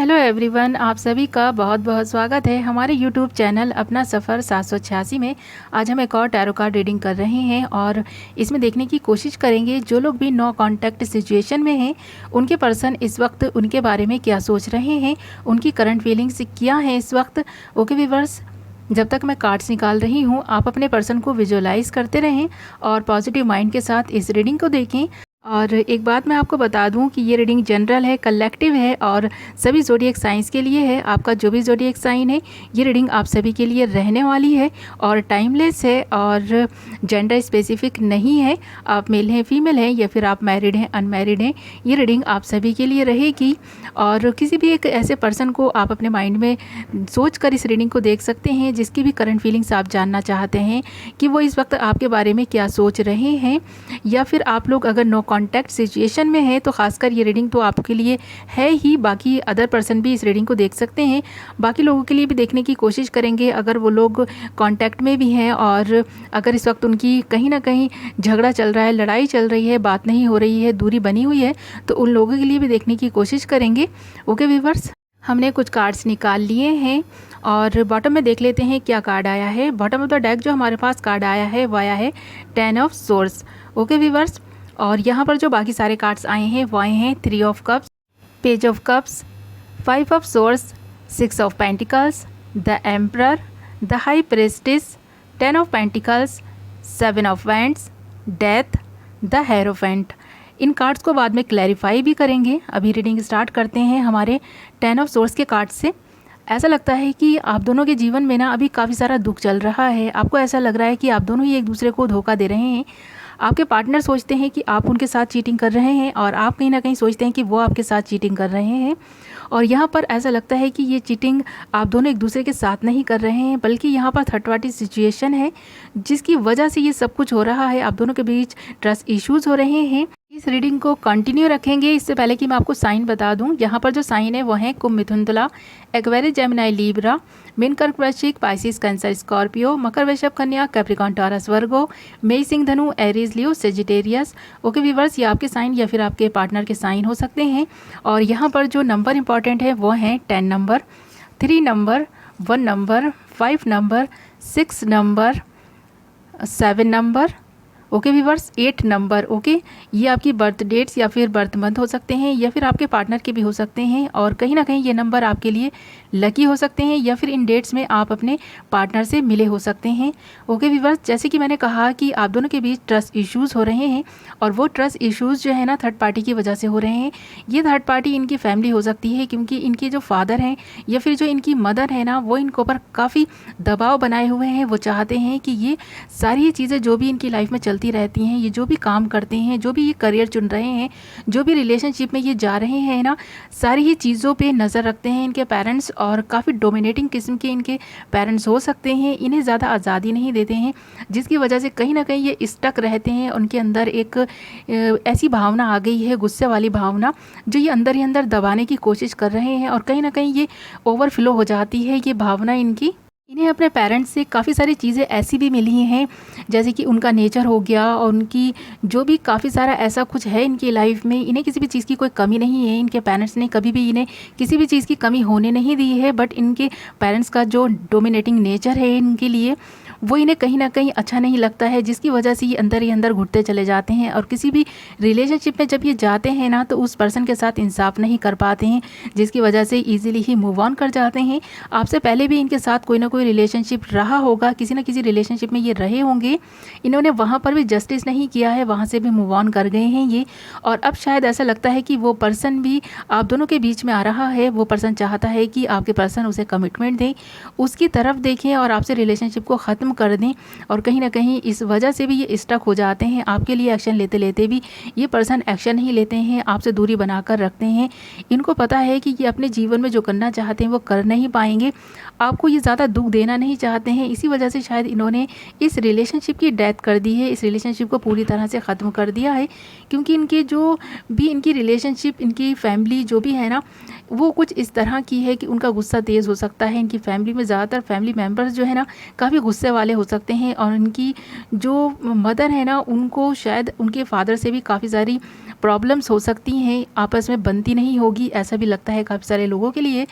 Hello everyone, आप सभी का बहुत बहुत स्वागत है हमारे यूट्यूब चैनल अपना सफ़र 786 में। आज हम एक और टैरो कार्ड रीडिंग कर रहे हैं और इसमें देखने की कोशिश करेंगे जो लोग भी नो कांटेक्ट सिचुएशन में हैं उनके पर्सन इस वक्त उनके बारे में क्या सोच रहे हैं, उनकी करंट फीलिंग्स क्या हैं इस वक्त। ओके व्यूअर्स, जब तक मैं कार्ड्स निकाल रही हूँ आप अपने पर्सन को विजुअलाइज करते रहें और पॉजिटिव माइंड के साथ इस रीडिंग को देखें। और एक बात मैं आपको बता दूं कि ये रीडिंग जनरल है, कलेक्टिव है और सभी ज़ोडिएक साइंस के लिए है। आपका जो भी ज़ोडिएक साइन है ये रीडिंग आप सभी के लिए रहने वाली है और टाइमलेस है और जेंडर स्पेसिफिक नहीं है। आप मेल हैं, फीमेल हैं या फिर आप मैरिड हैं, अनमैरिड हैं, ये रीडिंग आप सभी के लिए रहेगी। और किसी भी एक ऐसे पर्सन को आप अपने माइंड में सोच कर इस रीडिंग को देख सकते हैं जिसकी भी करंट फीलिंग्स आप जानना चाहते हैं कि वो इस वक्त आपके बारे में क्या सोच रहे हैं। या फिर आप लोग अगर नो कांटेक्ट सिचुएशन में है तो खासकर ये रीडिंग तो आपके लिए है ही, बाकी अदर पर्सन भी इस रीडिंग को देख सकते हैं। बाकी लोगों के लिए भी देखने की कोशिश करेंगे अगर वो लोग कांटेक्ट में भी हैं और अगर इस वक्त उनकी कहीं ना कहीं झगड़ा चल रहा है, लड़ाई चल रही है, बात नहीं हो रही है, दूरी बनी हुई है, तो उन लोगों के लिए भी देखने की कोशिश करेंगे। ओके व्यूअर्स, हमने कुछ कार्ड्स निकाल लिए हैं और बॉटम में देख लेते हैं क्या कार्ड आया है। बॉटम ऑफ द डेक जो हमारे पास कार्ड आया है वो आया है 10 ऑफ सोर्ड्स। ओके व्यूअर्स, और यहाँ पर जो बाकी सारे कार्ड्स आए हैं वो आए हैं 3 of cups, page of cups, 5 of swords, 6 of pentacles, the emperor, the high prestige, 10 of pentacles, 7 of wands, death, the hierophant. In cards को बाद में क्लैरिफाई भी करेंगे। अभी रीडिंग स्टार्ट करते हैं हमारे 10 ऑफ सोर्ड्स के कार्ड से। ऐसा लगता है कि आप दोनों के जीवन में ना अभी काफ़ी सारा दुख चल रहा है। आपको ऐसा लग रहा है कि आप दोनों ही एक दूसरे को धोखा दे रहे हैं। आपके पार्टनर सोचते हैं कि आप उनके साथ चीटिंग कर रहे हैं और आप कहीं ना कहीं सोचते हैं कि वो आपके साथ चीटिंग कर रहे हैं। और यहाँ पर ऐसा लगता है कि ये चीटिंग आप दोनों एक दूसरे के साथ नहीं कर रहे हैं बल्कि यहाँ पर थर्ड पार्टी सिचुएशन है जिसकी वजह से ये सब कुछ हो रहा है। आप दोनों के बीच ट्रस्ट इश्यूज़ हो रहे हैं। इस रीडिंग को कंटिन्यू रखेंगे। इससे पहले कि मैं आपको साइन बता दूं, यहाँ पर जो साइन है वो है कुंभ, मिथुन, तुला, एक्वेरियस, जेमिनी, लीब्रा, मीन, कर्क, वृश्चिक, पाइसिस, कैंसर, स्कॉर्पियो, मकर, वृषभ, कन्या, कैप्रिकॉर्न, टॉरस, वर्गो, मेष, सिंह, धनु, एरीज, लियो, सेजिटेरियस। ओके व्यूअर्स, ये आपके साइन या फिर आपके पार्टनर के साइन हो सकते हैं। और यहाँ पर जो नंबर इंपॉर्टेंट है वो हैं 10 number, 3 number, 1 number, 5 number, 6 number, 7 number, okay viewers, 8 number. Okay, ये आपकी बर्थ डेट्स या फिर बर्थ मंथ हो सकते हैं या फिर आपके पार्टनर के भी हो सकते हैं और कहीं ना कहीं ये नंबर आपके लिए लकी हो सकते हैं या फिर इन डेट्स में आप अपने पार्टनर से मिले हो सकते हैं। ओके व्यूअर्स, जैसे कि मैंने कहा कि आप दोनों के बीच ट्रस्ट इश्यूज़ हो रहे हैं और वो ट्रस्ट इश्यूज़ जो है ना थर्ड पार्टी की वजह से हो रहे हैं। ये थर्ड पार्टी इनकी फैमिली हो सकती है क्योंकि इनके जो फादर हैं या फिर जो इनकी मदर है ना वो इनको पर काफ़ी दबाव बनाए हुए हैं। वो चाहते हैं कि ये सारी चीज़ें जो भी इनकी लाइफ में चलती रहती हैं, ये जो भी काम करते हैं, जो भी ये करियर चुन रहे हैं, जो भी रिलेशनशिप में ये जा रहे हैं ना, सारी ही चीज़ों पे नज़र रखते हैं इनके पेरेंट्स और काफ़ी डोमिनेटिंग किस्म के इनके पेरेंट्स हो सकते हैं। इन्हें ज़्यादा आज़ादी नहीं देते हैं जिसकी वजह से कहीं ना कहीं ये स्टक रहते हैं। उनके अंदर एक ऐसी भावना आ गई है, गुस्से वाली भावना, जो ये अंदर ही अंदर दबाने की कोशिश कर रहे हैं और कहीं ना कहीं ये ओवरफ्लो हो जाती है ये भावना इनकी। इन्हें अपने पेरेंट्स से काफ़ी सारी चीज़ें ऐसी भी मिली हैं जैसे कि उनका नेचर हो गया और उनकी जो भी काफ़ी सारा ऐसा कुछ है इनकी लाइफ में। इन्हें किसी भी चीज़ की कोई कमी नहीं है। इनके पेरेंट्स ने कभी भी इन्हें किसी भी चीज़ की कमी होने नहीं दी है, बट इनके पेरेंट्स का जो डोमिनेटिंग नेचर है इनके लिए वो इन्हें कहीं ना कहीं अच्छा नहीं लगता है जिसकी वजह से ये अंदर ही अंदर घुटते चले जाते हैं और किसी भी रिलेशनशिप में जब ये जाते हैं ना तो उस पर्सन के साथ इंसाफ नहीं कर पाते हैं जिसकी वजह से ईजिली ही मूव ऑन कर जाते हैं। आपसे पहले भी इनके साथ कोई ना कोई रिलेशनशिप रहा होगा, किसी ना किसी रिलेशनशिप में ये रहे होंगे। इन्होंने वहाँ पर भी जस्टिस नहीं किया है, वहाँ से भी मूव ऑन कर गए हैं ये। और अब शायद ऐसा लगता है कि वो पर्सन भी आप दोनों के बीच में आ रहा है। वो पर्सन चाहता है कि आपके पर्सन उसे कमिटमेंट दें, उसकी तरफ देखें और आपसे रिलेशनशिप को ख़त्म कर दें। और कहीं ना कहीं इस वजह से भी ये स्टक हो जाते हैं। आपके लिए एक्शन लेते लेते भी ये पर्सन एक्शन नहीं लेते हैं, आपसे दूरी बनाकर रखते हैं। इनको पता है कि ये अपने जीवन में जो करना चाहते हैं वो कर नहीं पाएंगे। आपको ये ज़्यादा दुख देना नहीं चाहते हैं, इसी वजह से शायद इन्होंने इस रिलेशनशिप की डेथ कर दी है, इस रिलेशनशिप को पूरी तरह से ख़त्म कर दिया है। क्योंकि इनके जो भी इनकी रिलेशनशिप, इनकी फैमिली जो भी है ना, वो कुछ इस तरह की है कि उनका गुस्सा तेज़ हो सकता है। इनकी फैमिली में ज़्यादातर फैमिली मेम्बर्स जो है ना काफ़ी गुस्से वाले हो सकते हैं, और इनकी जो मदर है ना उनको शायद उनके फादर से भी काफ़ी सारी प्रॉब्लम्स हो सकती हैं, आपस में बनती नहीं होगी, ऐसा भी लगता है काफ़ी सारे लोगों के लिए।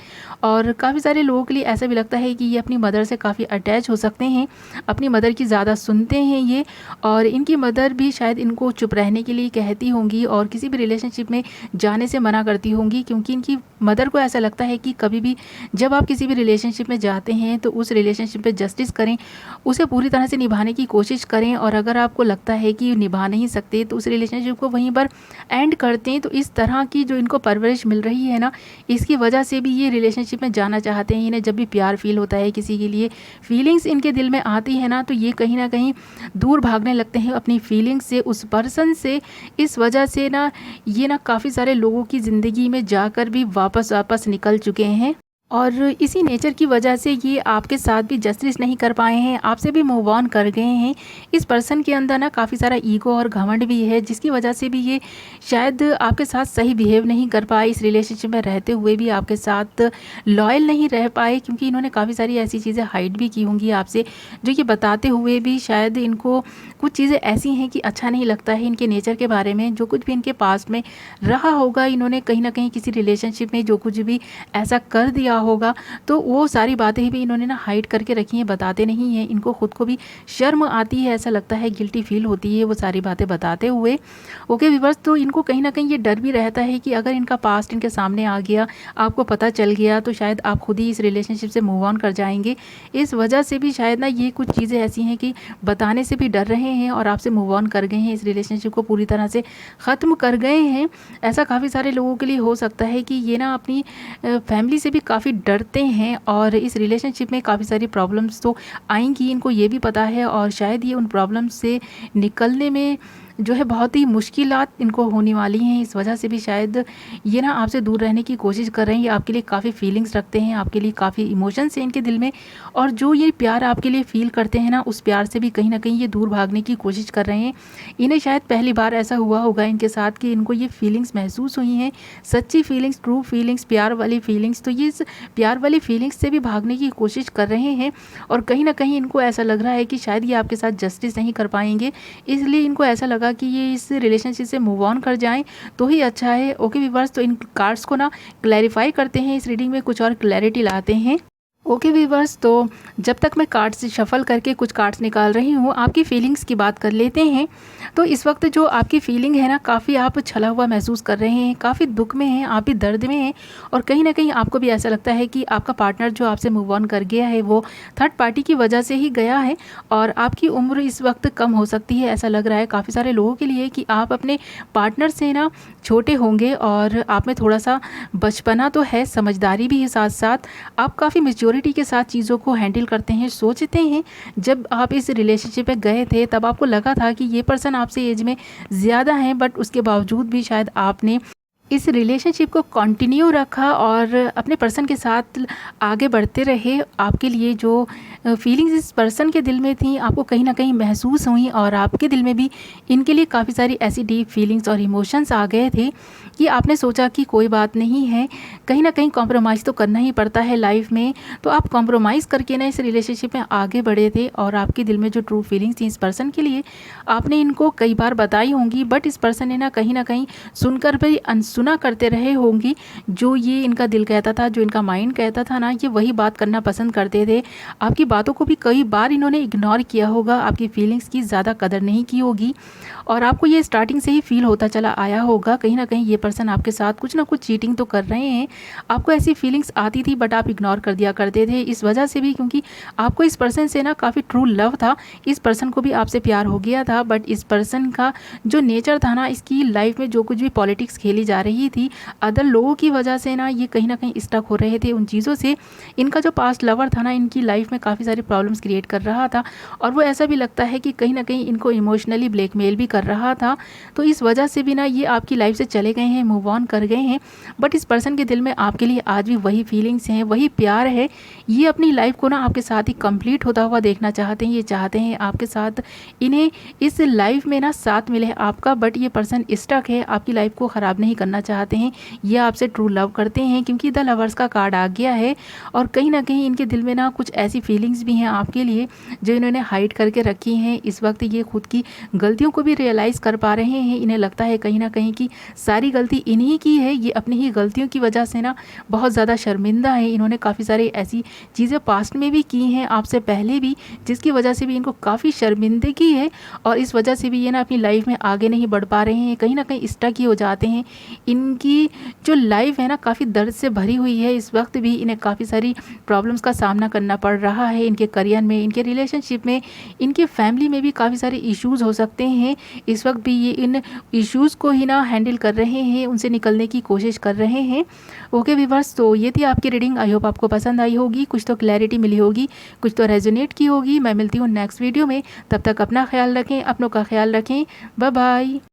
और काफ़ी सारे लोगों के लिए ऐसा भी लगता है कि ये अपनी मदर से काफ़ी अटैच हो सकते हैं, अपनी मदर की ज़्यादा सुनते हैं ये, और इनकी मदर भी शायद इनको चुप रहने के लिए कहती होंगी और किसी भी रिलेशनशिप में जाने से मना करती होंगी, क्योंकि इनकी मदर को ऐसा लगता है कि कभी भी जब आप किसी भी रिलेशनशिप में जाते हैं तो उस रिलेशनशिप पे जस्टिस करें, उसे पूरी तरह से निभाने की कोशिश करें, और अगर आपको लगता है कि निभा नहीं सकते तो उस रिलेशनशिप को वहीं पर एंड करते हैं। तो इस तरह की जो इनको परवरिश मिल रही है ना, इसकी वजह से भी ये रिलेशनशिप में जाना चाहते हैं। इन्हें जब भी प्यार फील होता है, किसी के लिए फीलिंग्स इनके दिल में आती है ना, तो ये कहीं ना कहीं दूर भागने लगते हैं अपनी फीलिंग्स से, उस पर्सन से। इस वजह से ना ये ना काफ़ी सारे लोगों की ज़िंदगी में जाकर भी वापस वापस निकल चुके हैं, और इसी नेचर की वजह से ये आपके साथ भी जस्टिस नहीं कर पाए हैं, आपसे भी मूव ऑन कर गए हैं। इस पर्सन के अंदर ना काफ़ी सारा ईगो और घमंड भी है, जिसकी वजह से भी ये शायद आपके साथ सही बिहेव नहीं कर पाए, इस रिलेशनशिप में रहते हुए भी आपके साथ लॉयल नहीं रह पाए, क्योंकि इन्होंने काफ़ी सारी ऐसी चीज़ें हाइड भी की होंगी आपसे, जो ये बताते हुए भी शायद इनको कुछ चीज़ें ऐसी हैं कि अच्छा नहीं लगता है इनके नेचर के बारे में। जो कुछ भी इनके पास्ट में रहा होगा, इन्होंने कहीं ना कहीं किसी रिलेशनशिप में जो कुछ भी ऐसा कर दिया होगा, तो वो सारी बातें भी इन्होंने ना हाइड करके रखी हैं, बताते नहीं हैं। इनको खुद को भी शर्म आती है, ऐसा लगता है, गिल्टी फील होती है वो सारी बातें बताते हुए। ओके व्यूअर्स, तो इनको कहीं ना कहीं ये डर भी रहता है कि अगर इनका पास्ट इनके सामने आ गया, आपको पता चल गया, तो शायद आप खुद ही इस रिलेशनशिप से मूव ऑन कर जाएंगे। इस वजह से भी शायद ना ये कुछ चीज़ें ऐसी हैं कि बताने से भी डर रहे हैं और आपसे मूव ऑन कर गए हैं, इस रिलेशनशिप को पूरी तरह से ख़त्म कर गए हैं। ऐसा काफ़ी सारे लोगों के लिए हो सकता है कि ये ना अपनी फैमिली से भी काफ़ी डरते हैं, और इस रिलेशनशिप में काफ़ी सारी प्रॉब्लम्स तो आएंगी, इनको ये भी पता है, और शायद ये उन प्रॉब्लम्स से निकलने में जो है बहुत ही मुश्किलात इनको होने वाली हैं। इस वजह से भी शायद ये ना आपसे दूर रहने की कोशिश कर रहे हैं। ये आपके लिए काफ़ी फीलिंग्स रखते हैं, आपके लिए काफ़ी इमोशंस हैं इनके दिल में, और जो ये प्यार आपके लिए फ़ील करते हैं ना, उस प्यार से भी कहीं ना कहीं ये दूर भागने की कोशिश कर रहे हैं। इन्हें शायद पहली बार ऐसा हुआ होगा इनके साथ कि इनको ये फीलिंग्स महसूस हुई हैं, सच्ची फीलिंग्स, ट्रू फीलिंग्स, प्यार वाली फीलिंग्स। तो ये इस प्यार वाली फीलिंग्स से भी भागने की कोशिश कर रहे हैं, और कहीं ना कहीं इनको ऐसा लग रहा है कि शायद ये आपके साथ जस्टिस नहीं कर पाएंगे, इसलिए इनको ऐसा लगा कि ये इस रिलेशनशिप से मूव ऑन कर जाएं तो ही अच्छा है। ओके व्यूअर्स, तो इन कार्ड्स को ना क्लैरिफाई करते हैं, इस रीडिंग में कुछ और क्लैरिटी लाते हैं। ओके व्यूअर्स, तो जब तक मैं कार्ड्स शफल करके कुछ कार्ड्स निकाल रही हूँ, आपकी फीलिंग्स की बात कर लेते हैं। तो इस वक्त जो आपकी फीलिंग है ना, काफ़ी आप छला हुआ महसूस कर रहे हैं, काफ़ी दुख में हैं, आप भी दर्द में हैं, और कहीं ना कहीं आपको भी ऐसा लगता है कि आपका पार्टनर जो आपसे मूव ऑन कर गया है वो थर्ड पार्टी की वजह से ही गया है, और आपकी उम्र इस वक्त कम हो सकती है। ऐसा लग रहा है काफ़ी सारे लोगों के लिए कि आप अपने पार्टनर से ना छोटे होंगे, और आप में थोड़ा सा बचपना तो है, समझदारी भी है, साथ साथ आप काफ़ी मैच्योरिटी के साथ चीज़ों को हैंडल करते हैं, सोचते हैं। जब आप इस रिलेशनशिप में गए थे तब आपको लगा था कि ये पर्सन आपसे एज में ज़्यादा है, बट उसके बावजूद भी शायद आपने इस रिलेशनशिप को कंटिन्यू रखा और अपने पर्सन के साथ आगे बढ़ते रहे। आपके लिए जो फीलिंग्स इस पर्सन के दिल में थी, आपको कहीं ना कहीं महसूस हुई, और आपके दिल में भी इनके लिए काफ़ी सारी ऐसी डीप फीलिंग्स और इमोशंस आ गए थे कि आपने सोचा कि कोई बात नहीं है, कहीं ना कहीं कॉम्प्रोमाइज़ तो करना ही पड़ता है लाइफ में। तो आप कॉम्प्रोमाइज़ करके ना इस रिलेशनशिप में आगे बढ़े थे, और आपके दिल में जो ट्रू फीलिंग्स थी इस पर्सन के लिए, आपने इनको कई बार बताई होंगी, बट इस पर्सन ने ना कहीं सुनकर भी अनसुना करते रहे होंगी। जो ये इनका दिल कहता था, जो इनका माइंड कहता था ना, ये वही बात करना पसंद करते थे। आपकी बातों को भी कई बार इन्होंने इग्नोर किया होगा, आपकी फीलिंग्स की ज़्यादा कदर नहीं की होगी, और आपको ये स्टार्टिंग से ही फील होता चला आया होगा कहीं ना कहीं ये पर्सन आपके साथ कुछ ना कुछ चीटिंग तो कर रहे हैं। आपको ऐसी फीलिंग्स आती थी, बट आप इग्नोर कर दिया करते थे, इस वजह से भी, क्योंकि आपको इस पर्सन से ना काफ़ी ट्रू लव था, इस पर्सन को भी आपसे प्यार हो गया था। बट इस पर्सन का जो नेचर था ना, इसकी लाइफ में जो कुछ भी पॉलिटिक्स खेली जा रही थी अदर लोगों की वजह से ना, ये कहीं ना कहीं स्टक हो रहे थे उन चीज़ों से। इनका जो पास्ट लवर था ना, इनकी लाइफ में काफ़ी सारी प्रॉब्लम्स क्रिएट कर रहा था, और वो ऐसा भी लगता है कि कहीं ना कहीं इनको इमोशनली ब्लैकमेल भी कर रहा था। तो इस वजह से भी ना ये आपकी लाइफ से चले गए हैं, मूव ऑन कर गए हैं। बट इस पर्सन के दिल में आपके लिए आज भी वही फीलिंग्स हैं, वही प्यार है। ये अपनी लाइफ को ना आपके साथ ही कंप्लीट होता हुआ देखना चाहते हैं, ये चाहते हैं आपके साथ इन्हें इस लाइफ में ना साथ मिले आपका, बट ये पर्सन स्टक है, आपकी लाइफ को ख़राब नहीं करना करना चाहते हैं, ये आपसे ट्रू लव करते हैं, क्योंकि द लवर्स का कार्ड आ गया है। और कहीं ना कहीं इनके दिल में ना कुछ ऐसी फीलिंग्स भी हैं आपके लिए जो इन्होंने हाइड करके रखी हैं। इस वक्त ये खुद की गलतियों को भी रियलाइज़ कर पा रहे हैं। इन्हें लगता है कहीं ना कहीं कि सारी गलती इन्हीं की है, ये अपनी ही गलतियों की वजह से ना बहुत ज़्यादा शर्मिंदा है। इन्होंने काफ़ी सारी ऐसी चीज़ें पास्ट में भी की हैं आपसे पहले भी, जिसकी वजह से भी इनको काफ़ी शर्मिंदगी है और इस वजह से भी ये ना अपनी लाइफ में आगे नहीं बढ़ पा रहे हैं, कहीं ना कहीं स्टक ही हो जाते हैं। इनकी जो लाइफ है ना काफ़ी दर्द से भरी हुई है। इस वक्त भी इन्हें काफ़ी सारी प्रॉब्लम्स का सामना करना पड़ रहा है। इनके करियर में, इनके रिलेशनशिप में, इनके फैमिली में भी काफ़ी सारे इश्यूज़ हो सकते हैं। इस वक्त भी ये इन इश्यूज़ को ही ना हैंडल कर रहे हैं, उनसे निकलने की कोशिश कर रहे हैं। ओके व्यूअर्स, तो ये थी आपकी रीडिंग। आई होप आपको पसंद आई होगी, कुछ तो क्लैरिटी मिली होगी, कुछ तो रेजोनेट की होगी। मैं मिलती हूँ नेक्स्ट वीडियो में, तब तक अपना ख्याल रखें, अपनों का ख्याल रखें। Bye bye.